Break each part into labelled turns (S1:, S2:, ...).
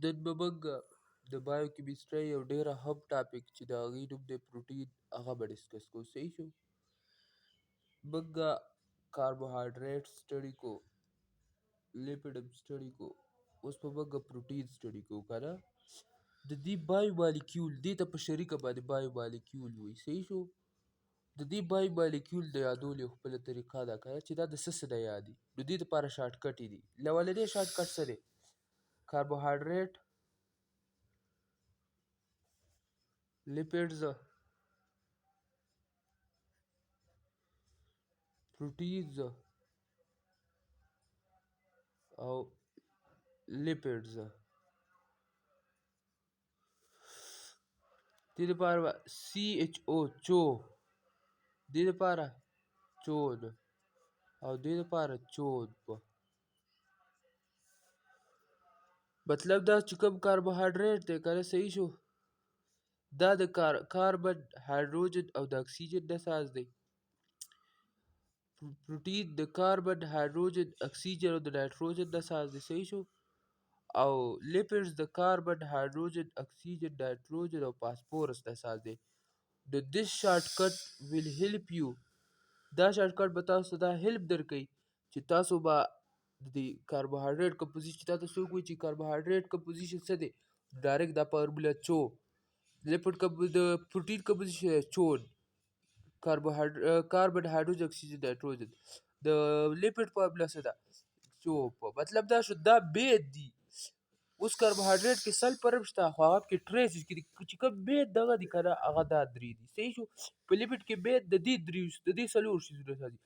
S1: نن به موږ د بایوکیمسترۍ یو ډېره هم ټاپک چې د هغې نوم دی پروټین هغه به ډسکس کوو. صحیح شو. موږ کاربوهایډریټ سټډي کو، لیپډ هم سټډي کو، اوس به موږ پروټین سټډي کوو که نه. د دې بایو مالیکیول دې ته په شریکه باندې بایو مالیکیول وایي. صحیح شو. د دې بایو مالیکیول د یادولو یو خپله طریقه ده که نه چې دا د څه څه نه یادي. نو دې دپاره شارټ کټ یې دي. لومړنی شارټ کټ څه دی؟ کاربوهایډریټ، لیپډز، پروټینز او لیپډز. دې دپاره به CHO چو، دې دپاره چون او دې دپاره چون به. مطلب دا چې کوم کاربوهایډریټ دی که نه، صحیح شو، دا د کاربن، هایدروجن او د اکسیجن نه ساز دی. پروټین د کاربن، هایدروجن، اکسیجن او د نایتروجن نه ساز دی. صحیح شو. او لیپډز د کاربن، هایدروجن، اکسیجن، نایتروجن او فاسفورس نه ساز دی. This shortcut will help you. دا شارټکټ به تاسو ته دا هیلپ درکوي چې تاسو به د کاربوهایډریټ کمپوزیشن، تا ته څوک وایي چې کاربوهایډریټ کمپوزیشن څه دی، ډایرکټ دا فارموله چو. لیپډ د پروټین کمپوزیشن چون، کاربن، هایدروجن، اکسیجن، نایتروجن. د لیپډ فارموله څه ده؟ چو. مطلب دا شو دا بید دي. اوس کاربوهایډریټ کې سلفر هم شته، خو هغه پکې ټریسز کې دي. چې کوم بید دغه دي که نه، هغه دا درې دي. صحیح شو. په لیپډ کې بید د دې دریو، د دې څلور شیزونو څخه دي.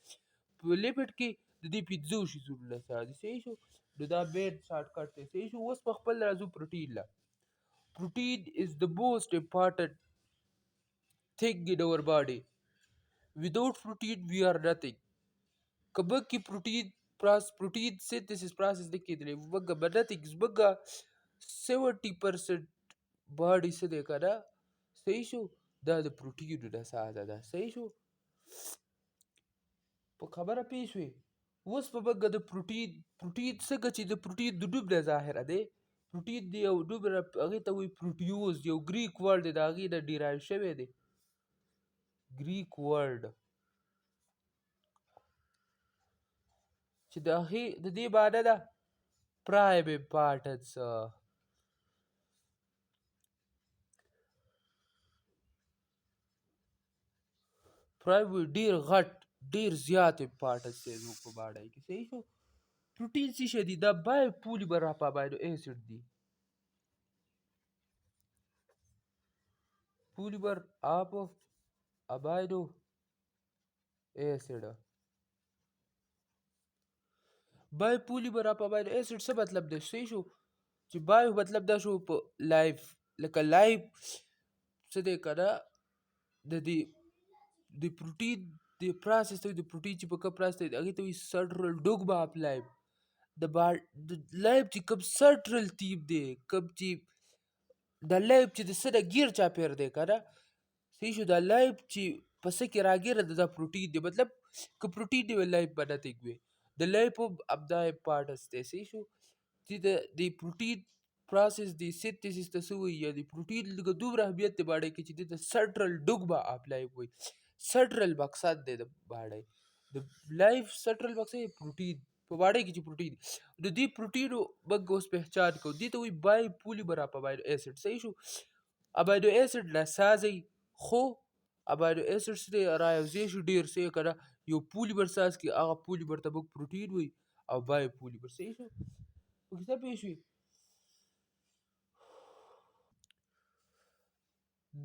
S1: په لیپډ کې د دې پنځو شیزونو څخه دي. صحیح شو. نو دا بید شارټ کټ دی. صحیح شو. اوس په خپل راځو پروټین له. Protein is the most important thing in our body. Without protein, we are nothing. که موږ کې پروټین سینتھسس پروسس نه کېدلی، موږ به nothing. زموږ 70% باډي څه دی که نه، صحیح شو، دا د پروټینو نه سازه ده. صحیح شو. په خبره پوه شوې. اوس به موږ د پروټین څنګه چې د پروټین د نوم نه ظاهره دی، پروټین دی یو نوم هغې ته وایي پروټیوز، یو ګریک ورډ دی، د هغې نه ډیرایو شوی دی. ګریک ورډ چې د دې معنی ده پرایم امپارټنس. پرایم ډېر غټ، ډېر زیات امپارټنس دی زموږ په باډۍ کې. صحیح شو. پروټین څه شی دی؟ دا بایو پولیمر اف امینو ایسډ دی. پولیمر اف امینو ایسډ. بایو پولیمر اف امینو ایسډ څه مطلب دی؟ صحیح شو. چې بایو مطلب دا شو په لایف، لکه لایف څه دی که نه، د دې د پروټین د پروسس ته، د پروټین چې په کوم پروسس دی هغې ته وایي سنټرل ډوګما اف لایف. د لایف چې کوم سنټرل تیم دی، کوم چې د لایف چې د څه نه ګیر چاپېر دی که نه، صحیح شو، دا لایف چې په څه کې راګیره ده، دا پروټین دی. مطلب که پروټین نه وي، لایف به نتنګ وي. د لایف هم همدا امپارټنس دی. صحیح شو. چې د پروټین پروسس د سینتھسس ته څه وایي، یا د پروټین لکه دومره اهمیت دی باډۍ کې چې دې ته سنټرل ډوګما اف لایف وایي. سنټرل مقصد دی د باډۍ، د لایف سنټرل مقصد یې پروټین، په باډۍ کې چې پروټین. نو دې پروټینو موږ اوس پهچان کوو. دې ته وایي بایو پولیمر اف امینو ایسډ. صحیح شو. امینو ایسډ ناسازی، خو امینو ایسډ څه دی، رایوځای شو ډېر څه یې که نه، یو پولیمر ساز کړي، هغه پولیمر ته موږ پروټین وایي او بایو پولیمر. صحیح شو. په کیسه پوه شوې.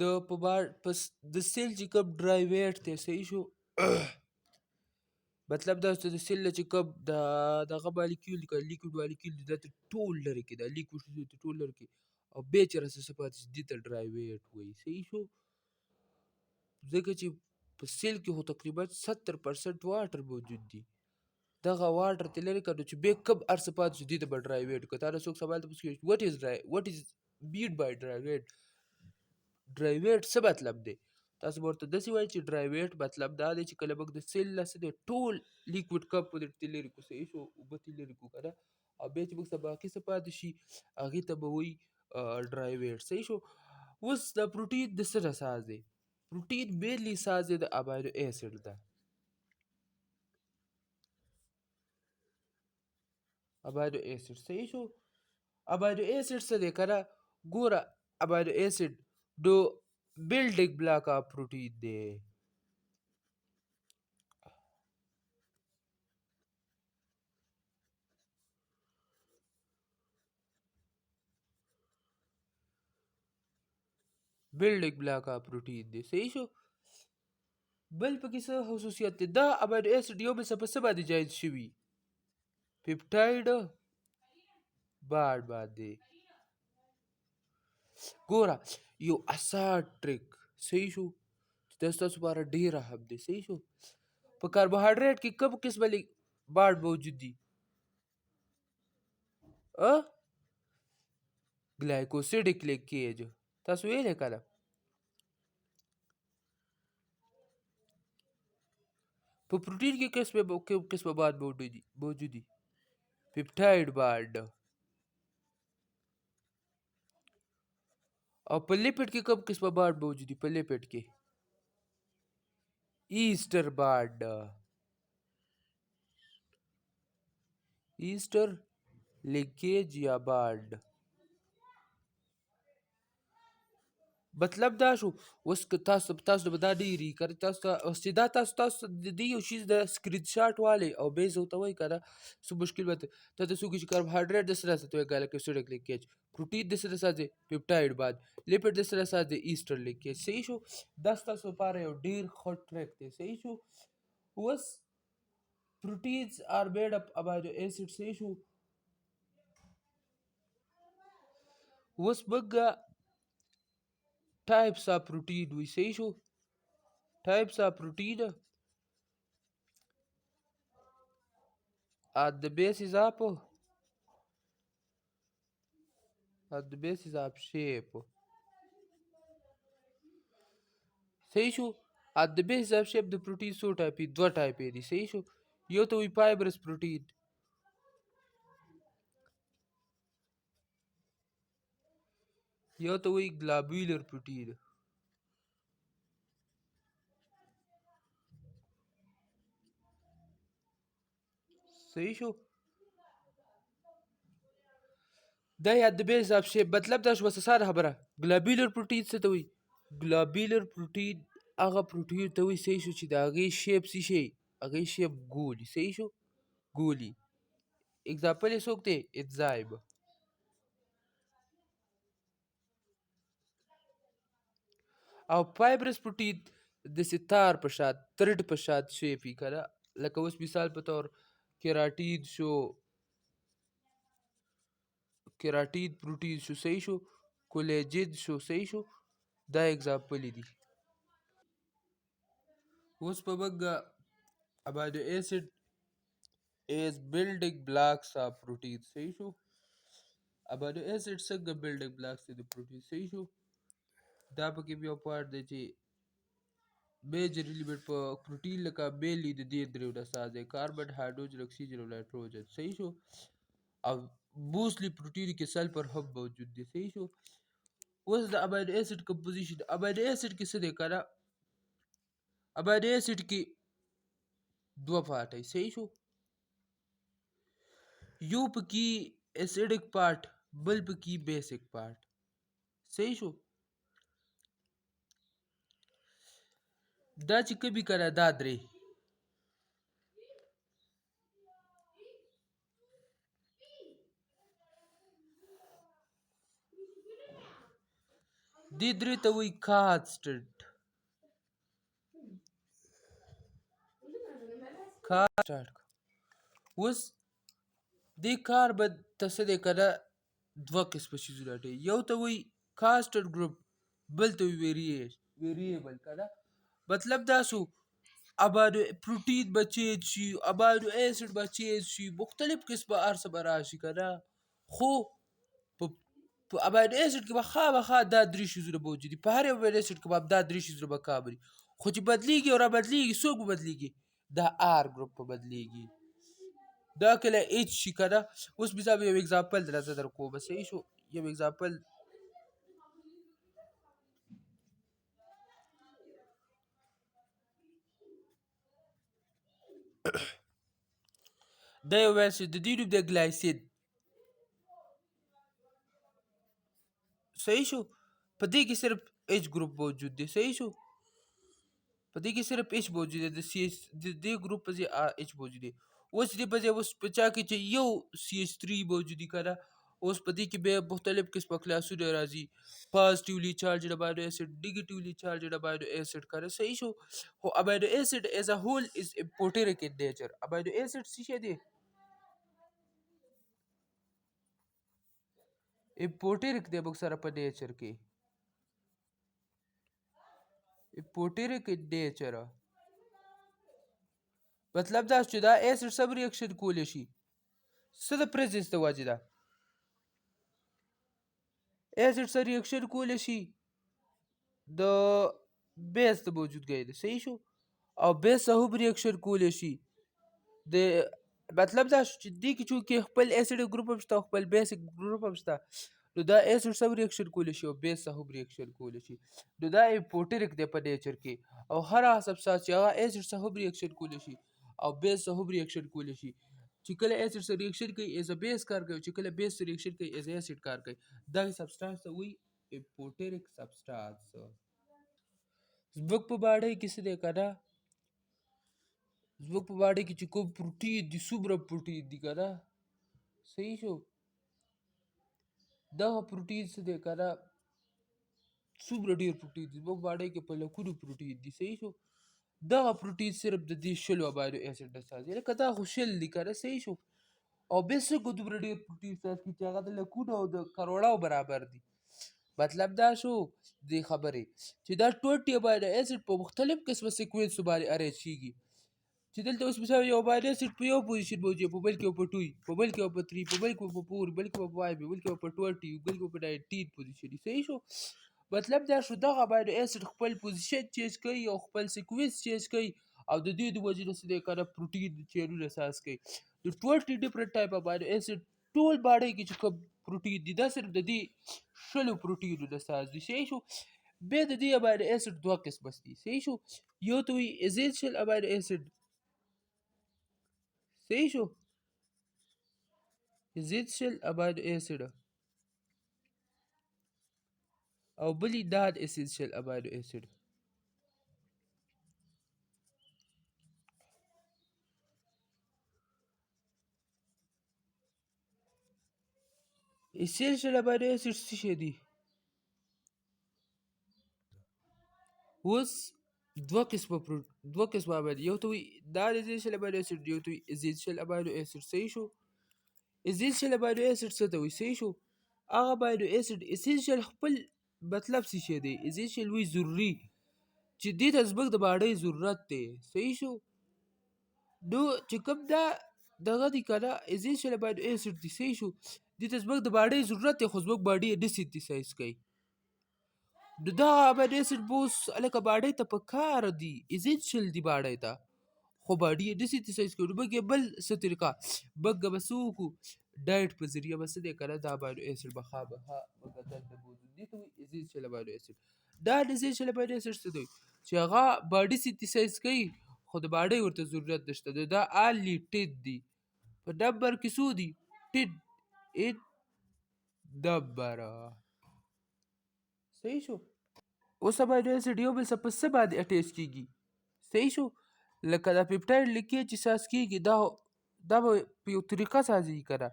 S1: د سیل چې کوم ډرای ویټ دی، صحیح شو، مطلب دا چې د سیل نه چې کوم دغه مالیکیول دی، لیکوډ مالیکیول دی، دا ته ټول لرې کړي، دا لیکوډ ته ټول لرې کړي او بیا چېرته څه پاتې شي، دې ته ډرای ویټ وایي. صحیح شو. ځکه چې په سیل کې خو تقریبا 70% واټر موجود دي. دغه واټر ته لرې کړه، نو چې بیا کوم هر څه پاتې شي دې ته به ډرای ویټ کړه. تا نه څوک سوال تپوس کوي what is mean by dry weight. ډرای ویټ څه مطلب دی؟ تاسو به ورته داسې وایئ چې ډرای ویټ مطلب دا دی چې کله موږ د سیل نه څه دی ټول لیکوډ کم پوډر ترې لرې کړو. صحیح شو. اوبه ترې لرې کړو که نه، او بیا چې موږ ته باقي څه پاتې شي هغې ته به وایي ډرای ویټ. صحیح شو. اوس د پروټین د څه نه ساز دی؟ پروټین مینلی ساز یې د امینو ایسډ ده. امینو ایسډ صحیح شو. امینو ایسډ څه دی که نه ګوره امینو ایسډ نو بلډینګ بلاک آف پروټین دی. بلډینګ بلاک آف پروټین دی. صحیح شو. بل پکې څه خصوصیت دی؟ دا امینو ایسډ یو بل څه په څه باندې جایز شوي؟ پیپټاید بانډ باندې. ګوره یو اسان ټریک صحیح شو چې دا ستاسو لپاره ډېر اهم دی. صحیح شو. په کاربوهایډریټ کې کوم قسمه بانډ موجود دي؟ ګلایکوسیډک لینکیج. تاسو ویلې که نه؟ په پروټین کې کوم قسمه بانډ موجود دي؟ پیپټاید بانډ. او په لیپټ کې کوم قسمه بانډ موجود دي؟ په لیپټ کې ایسټر بانډ. ایسټر لینکیج یا بانډ. مطلب دا شو. اوس که تاسو به دا نه هېرېږي که نه تاسو ته چې دا تاسو د دې یو شیز د سکرین شاټ والئ او بیز ورته وایي که نه څه مشکل به تا ته څوک وایي چې کاربوهایډریټ د څه نه ساز ته وایي ګلایکوسیډک لینکیج. پروټین د څه نه ساز دی؟ پیپټاید بانډ. لیپټ د څه نه ساز دی؟ ایسټر لینکیج. صحیح شو. دا ستاسو لپاره یو ډېر ښه ټریک دی. صحیح شو. اوس پروټینز آر میډ اپ امینو ایسډ. صحیح شو. اوس موږ ټایپس آف پروټین وي. صحیح شو. ټایپس آف پروټین at the basis of shape. صحیح شو. at the basis of shape د پروټین څو ټایپې؟ دوه ټایپې دي. صحیح شو. یو ته وایي فایبرس پروټین، یو ته وایي ګلابیولر پروټین. صحیح شو. دا at the basis of shape مطلب دا شو. بس اسانه خبره. ګلابیولر پروټین څه ته وایي؟ ګلابیولر پروټین هغه پروټین ته وایي. صحیح شو چې د هغې شیپ څه شي؟ هغې شیپ ګولي. صحیح شو. ګولي. اگزامپل یې څوک دی؟ انزایم. او فایبرس پروټین داسې تار په شان ترډ په شان شیپ وي که نه. لکه اوس مثال په طور کیراټین شو، کیراټین پروټین شو. صحیح شو. کولیجن شو. صحیح شو. دا اگزامپل دي. اوس په موږ امینو ایسډ از بلډینګ بلاکس آف پروټین. صحیح شو. امینو ایسډ څنګه بلډینګ بلاکس دي د پروټین؟ صحیح شو. دا پکې یو پارټ دی چې میجر الیمنټ په پروټین لکه مینلی د دې دریو نه ساز دی: کاربن، هایدروجن، اکسیجن او نایټروجن. صحیح شو. او موستلی پروټین کې سلفر هم موجود دی. صحیح شو. اوس د امینو ایسډ کمپوزیشن. امینو ایسډ کې څه دی که نه؟ امینو ایسډ کې دوه پارټه. صحیح شو. یو پکې ایسیډک پارټ، بل پکې بیسک پارټ. صحیح شو. دا چې کومې که نه دا درې دې درې ته وایي کانسټنټ. اوس دې کاربن ته څه دی که نه دوه قسمه څیزونه اټوي. یو ته وایي کانسټنټ ګروپ، بل ته وایي ویریبل که نه. مطلب دا شو امینو پروټین به چینج شي، امینو ایسډ به چینج شي، مختلف قسمه هر څه به راشي که نه. خو په امینو ایسډ کې به خامخا دا درې شیزونه موجود دي. په هر یو امینو ایسډ کې به دا درې شیزونه به کامن وي. خو چې بدلېږي او را بدلېږي څوک به بدلېږي؟ دا آر ګروپ به بدلېږي. دا کله ایچ شي که نه. اوس مثال یو اگزامپل در زه در کوم صحیح شو. یو اگزامپل دا یو ویل چې د دې نوم د ګلایسین صحیح شو. په دې کې صرف ایچ ګروپ موجود دی صحیح شو. په دې کې صرف ایچ موجود دی د سی ایچ د دې ګروپ په ځای ایچ موجود دی. اوس دې په ځای اوس په چا کې چې یو سی ایچ 3 موجود دی که نه. اوس په دې کې بیا مختلف قسمه کلاسونه راځي. پازیټیولی چارجډ امینو اسید، نیګیټیولی چارجډ امینو اسید که نه صحیح شو. خو امینو اسید ایز ا هول از امپورټریک ان نیچر. امینو اسید څه شی دی؟ امپورټریک دی موږ سره په نیچر کې. امپورټریک ان نیچر مطلب دا چې دا اسید سم ریاکشن کولی شي څه د پریزنس د وجې ده. اسید سره ریاکشن کولی شي د بیس د موجودګۍ ده صحیح شو. او بیس سره هم ریاکشن کولی شي د مطلب دا شو چې دې کې چونکې خپل اسید ګروپ هم شته او خپل بیسک ګروپ هم شته نو دا اسید سره ریاکشن کولی شي او بیس سره هم ریاکشن کولی شي. نو دا امپورټریک دی په نیچر کې. او هر هغه سبستانس چې هغه اسید سره هم ریاکشن کولی شي او بیس سره هم ریاکشن کولی شي. چې کله اسید سره ریاکشن کوي ایز ا بیس کار کوي، چې کله بیس سره ریاکشن کوي ایز ا اسید کار کوي. دغه سبستانس ته وایي امپورټریک سبستانس. زموږ په باډۍ کې څه دی که نه، زموږ په باډۍ کې چې کوم پروټین دي څومره پروټین دي که نه صحیح شو. دغه پروټین څه دی که نه څومره ډېر پروټین دي زموږ باډۍ کې په لکونو پروټین دي صحیح شو. دغه پروټین صرف د دې شلو امینو اسید نه سازي. لکه دا خو شل دي که نه صحیح شو. او بیا څنګه دومره ډېر پروټین ساتي چې هغه د لکونو او د کروړاو برابر دي. مطلب دا شو دې خبرې چې دا 20 امینو اسید په مختلف قسمه سیکوینسو باندې ارینج کېږي. چې دلته اوس مثال یو امینو اسید په یو پوزیشن موجود په بل کې په 2 په بل کې په 3 په بل کې په 4 بل کې په 5 بل کې په 20 بل کې په 19 پوزیشن صحیح شو. مطلب دا شو دغه امینو اسید خپل پوزیشن چینج کوي او خپل سیکوینس چینج کوي او د دې د وجې نه څه دی که نه پروټین چینونه ساز کوي. د 20 ډفرنټ ټایپ امینو اسید ټول باډۍ کې چې کوم پروټین دي دا صرف د دې شلو پروټینو نه ساز دي صحیح شو. بیا د دې امینو اسید دوه قسمه دي صحیح شو. یو ته وایي ایزینشیل امینو اسید صحیح شو. ایزینشیل امینو اسید او بلې نان ایسنشیل امینو اسید. ایسنشیل امینو اسید څه شی دي؟ اوس دوه قسمه امینو، یو ته وایي نان ایسنشیل امینو اسید، یو ته وایي ایسنشیل امینو اسید صحیح شو. ایسنشیل امینو اسید څه ته وایي صحیح شو. هغه امینو اسید ایسنشیل خپل مطلب څه شی دی؟ ایسنشیل وایي ضروري چې دې ته زموږ د باډۍ ضرورت دی صحیح شو. نو چې کوم دا دغه دي که نه ایسنشیل امینو اسید دي صحیح شو. دې ته زموږ د باډۍ ضرورت دی خو زموږ باډۍ یې نه سینتیسایز کوي. نو دغه امینو اسید به اوس لکه باډۍ ته په کار دي ایسنشیل دي باډۍ ته خو باډي یې نه سینتیسایز کوي. نو موږ یې بل څه طریقه موږ به څه وکړو ډایټ په ذریعه به څه دی که نه دا امینو اسید به خامخا موږ دلته موجود دي ته وایي ایسنشیل امینو اسید. دا ایسنشیل امینو اسید څه دی چې هغه باډي سینتیسایز کوي خو د باډۍ ورته ضرورت نشته. دا آنلی 10 دي په نمبر کې څو دي 10 ان نمبر صحیح شو. اوس امینو اسید یو بل څه په څه باندې اټیچ کېږي صحیح شو. لکه دا پیپټایډ لیکیج چې ساز کېږي دا به په یو طریقه سازېږي که نه.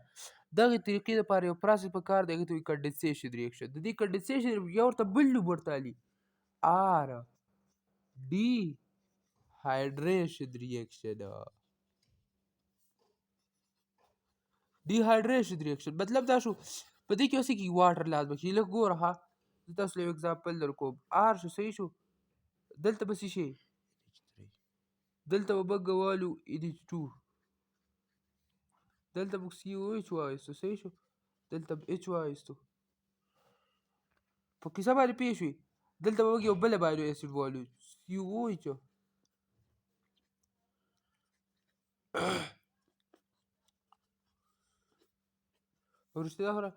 S1: دغې طریقې دپاره یو پروسس په کار دی هغې ته وایي کنډنسیشن ریاکشن. د دې کنډنسیشن یا ورته بل نوم ورته الي آر ډي هایډریشن ریاکشن. ډي هایډریشن ریاکشن مطلب دا شو په دې کې اوس کېږي واټر لازمه کېږي. لږ ګوره ښه زه تاسو له یو اګزامپل در کوم. آر شو صحیح شو. دلته به څه شي دلته به موږ والو NH2 دلته موږ COH وایستو صحیح شو. دلته به H وایستو په کیسه باندې پوه شوې. دلته به موږ یو بل امینو اسید والو COH. وروستۍ دا خبره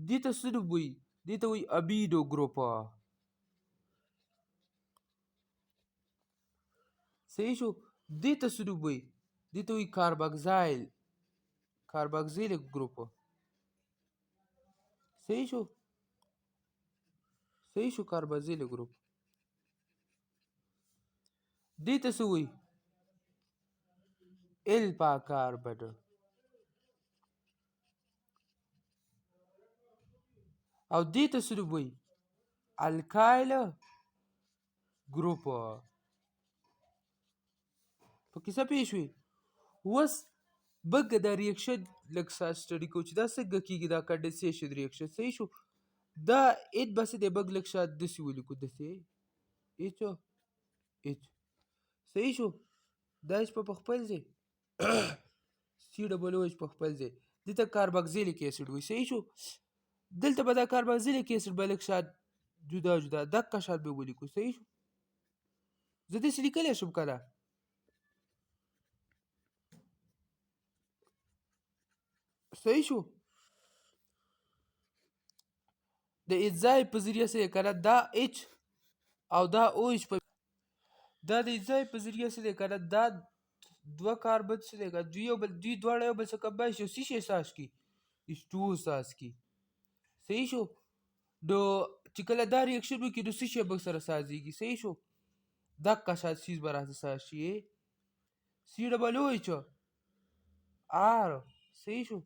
S1: دې ته څه نوم وایي؟ دې ته وایي امینو ګروپ. صحیح شو. دې ته څه نوم وایي؟ دې ته وایي کارباکزیل ګروپ. صحیح شو. صحیح شو. کارباکزیل ګروپ. دې ته څه وایي؟ الفا کاربن. او دې ته څه نوم وایي؟ الکایل ګروپ. په کیسه پوه شوې؟ اوس موږ دا ریاکشن لږ سټډي کوو چې دا څنګه کېږي، دا کنډنسیشن ریاکشن. صحیح شو. دا ان به څه دی، موږ لږ شاید داسې ولیکو، داسې ایچ ایچ. صحیح شو. دا ایچ په خپل ځای سی ډبل او ایچ په خپل ځای دې ته کارباکزیلیک ایسډ وایي. صحیح شو. دلته به دا کارباکزیلیک ایسډ به لږ شاید جدا جدا دقه شان به ولیکو. صحیح شو. زه داسې لیکلی شم که نه؟ صحیح شو. د انزایم په ذریعه څه دی که نه، دا ایچ او دا او ایچ په دا د انزایم په ذریعه څه دی که نه، دا دوه کاربن څه دی که نه، دوی دواړه یو بل څه کمباین شي او څه شی احساس کړي؟ H2O احساس کړي. صحیح شو. نو چې کله دا ریاکشن وکړي نو څه شی موږ سره سازېږي؟ صحیح شو. دقه شان څیز به راته ساز شي. سی ډبل او ایچ آر. صحیح شو.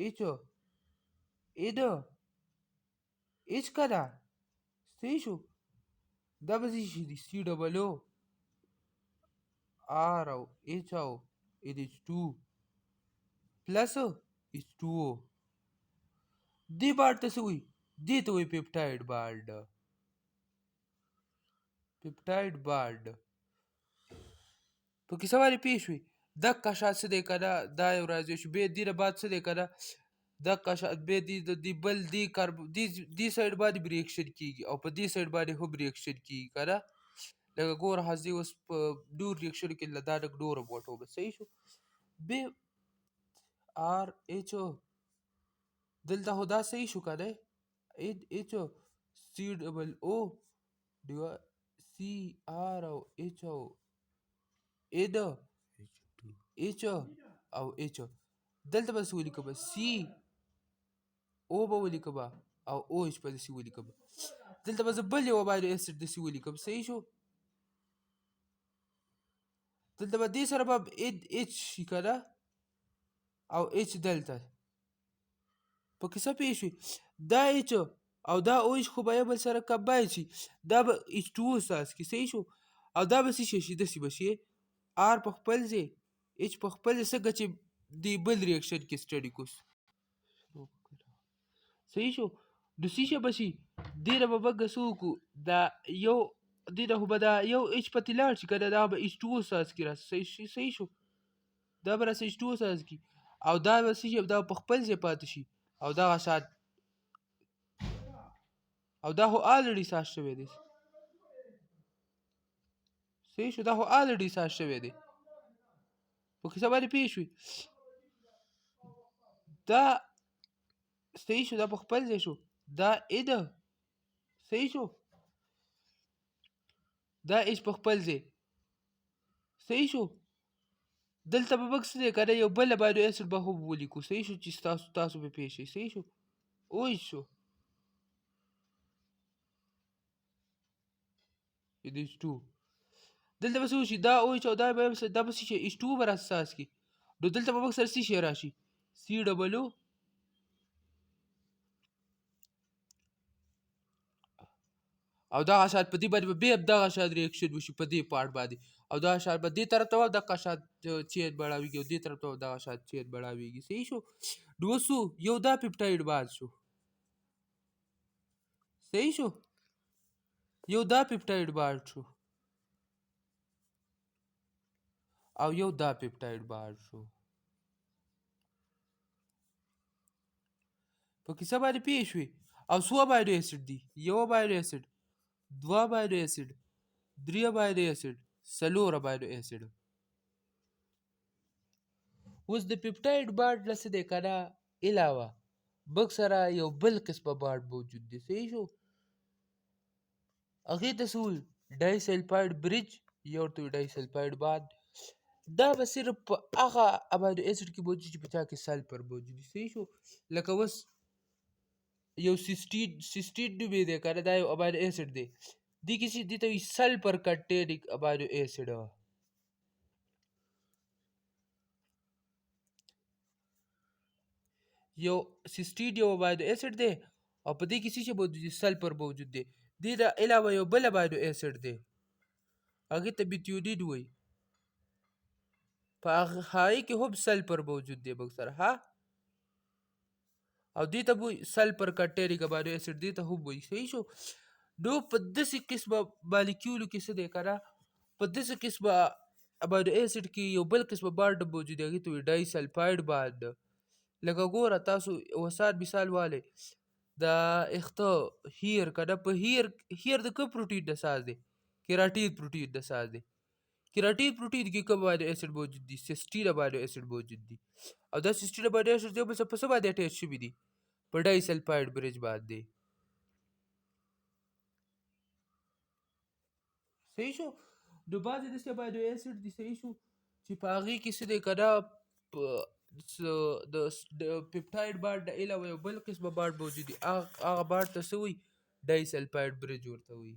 S1: ایچ ان ایچ که نه. صحیح شو. دا به څه شي دي؟ سی ډبل او آر او ایچ او ان ایچ 2 پلس ایچ 2 او. دې بانډ ته څه وایي؟ دې ته وایي پیپټاید بانډ. پیپټاید بانډ. په کیسه باندې پوه شوې؟ دقه شان څه دی که نه، دا یو راځي شو. بیا دې نه بعد څه دی که نه، دقه شان بیا دې بل دې سایډ باندې ریاکشن کېږي او په دې سایډ باندې هم ریاکشن کېږي که نه. لکه ګوره حاضرې اوس په نور ریاکشنو کې له دا لږ نور هم وټومه. صحیح شو. بیا آر ایچ دلته خو دا صحیح شو که نه، ایچ سی ډبل او سی آر او ایچ او ان ایچ او ایچ. دلته به څه ولیکم؟ سی او به ولیکم او او ایچ به داسې ولیکم. دلته به زه بل یو امینو اسید داسې ولیکم. صحیح شو. دلته به دې سره به ان ایچ شي که نه او ایچ دلته. په کیسه پوه شوې؟ دا ایچ او دا او ایچ خو به یو بل سره کمباین شي، دا به ایچ 2 او احساس کړي. صحیح شو. او دا به څه شی شي؟ داسې به شي آر په خپل ځای ایچ په خپل ځای، څنګه چې دې بل ریاکشن کې سټډي کوو. صحیح شو. نو څه شی به شي؟ دې نه به موږ څه وکړو؟ دا یو دې نه خو به دا یو ایچ پاتې لاړ شي که نه، دا به ایچ 2 او احساس کړي. صحیح شو. دا به راسه ایچ 2 او احساس کړي او دا به څه شي؟ دا په خپل ځای پاتې شي او دغه شان. او دا خو آلریډي احساس شوی دی. صحیح شو. دا خو آلریډي احساس شوی دی. په کیسه باندې پوه شوې؟ دا صحیح شو. دا په خپل ځای شو. دا ان صحیح شو. دا ایچ په خپل ځای. صحیح شو. دلته به موږ څه دی که نه، یو بل امینو اسید به هم ولیکو. صحیح شو. چې تاسو به پوه شئ. صحیح شو. او ایچ شو. ان ایچ 2. دلته به څه وشي؟ دا او ایچ او دا به څه شي؟ ایچ 2 به را احساس کړي. نو دلته به موږ سره څه شی راشي؟ سی ډبل او او دغه شان په دې باندې به بیا دغه شان ریاکشن وشي په دې پارټ باندې، او دغه شان به دې طرف ته دغه شان چین بړاویږي او دې طرف ته دغه شان چین بړاویږي. صحیح شو. نو اوس یو دا پیپټاید بانډ شو. صحیح شو. یو دا پیپټاید بانډ شو او یو دا پیپټاید بانډ شو. په کیسه باندې پوه شوې؟ او څو امینو اسید دي؟ یو امینو اسید، دوه امینو اسید، درې امینو اسید، څلور امینو اسید. اوس د پیپټاید بانډ نه څه دی که نه علاوه بګ سره یو بل قسمه بانډ موجود دی. صحیح شو. هغې ته څه وایي؟ ډای سلفاید برج، یو ورته وایي ډای سلفاید باند. دا به صرف په هغه امینو اسید کې موجود چې په چا کې سلفر موجود وي. صحیح شو. لکه اوس یو سیسټین نوم یې دی که نه، دا یو امینو اسید دی. دې کې چې دې ته وایي سلفر کنټینګ امینو اسید. یو سیسټین یو امینو اسید دی او په دې کې څه شی موجود دی؟ سلفر موجود دی. دې نه علاوه یو بل امینو اسید دی، هغې ته میتیونین وایي. په هغې کې هم سلفر موجود دی موږ سره، ها، او دې ته وایي سلفر کنټینګ امینو اسید، دې ته هم وایي. صحیح شو. نو په داسې قسمه مالیکیولو کې څه دی که نه، په داسې قسمه امینو اسید کې یو بل قسمه بانډ موجود دی، هغې ته وایي ډای سلفاید بانډ. لکه ګوره تاسو وسان مثال والئ، د اخته هیر که نه، په هیر د کوم پروټین نه ساز دی؟ کیراټین پروټین نه ساز دی. کیراټین پروټین کې کوم امینو اسید موجود دي؟ سیسټین امینو اسید موجود دي. او دا سیسټین امینو اسید یو بل سره په څه باندې اټیچ شوي دي؟ په ډای سلفاید برج باندې. صحیح شو. نو بعضې داسې امینو اسید دي، صحیح شو، چې په هغې کې څه دی که نه، د پیپټاید بانډ نه علاوه یو بل قسمه بانډ موجود دي. هغه بانډ ته څه وایي؟ ډای سلفاید برج ورته وایي.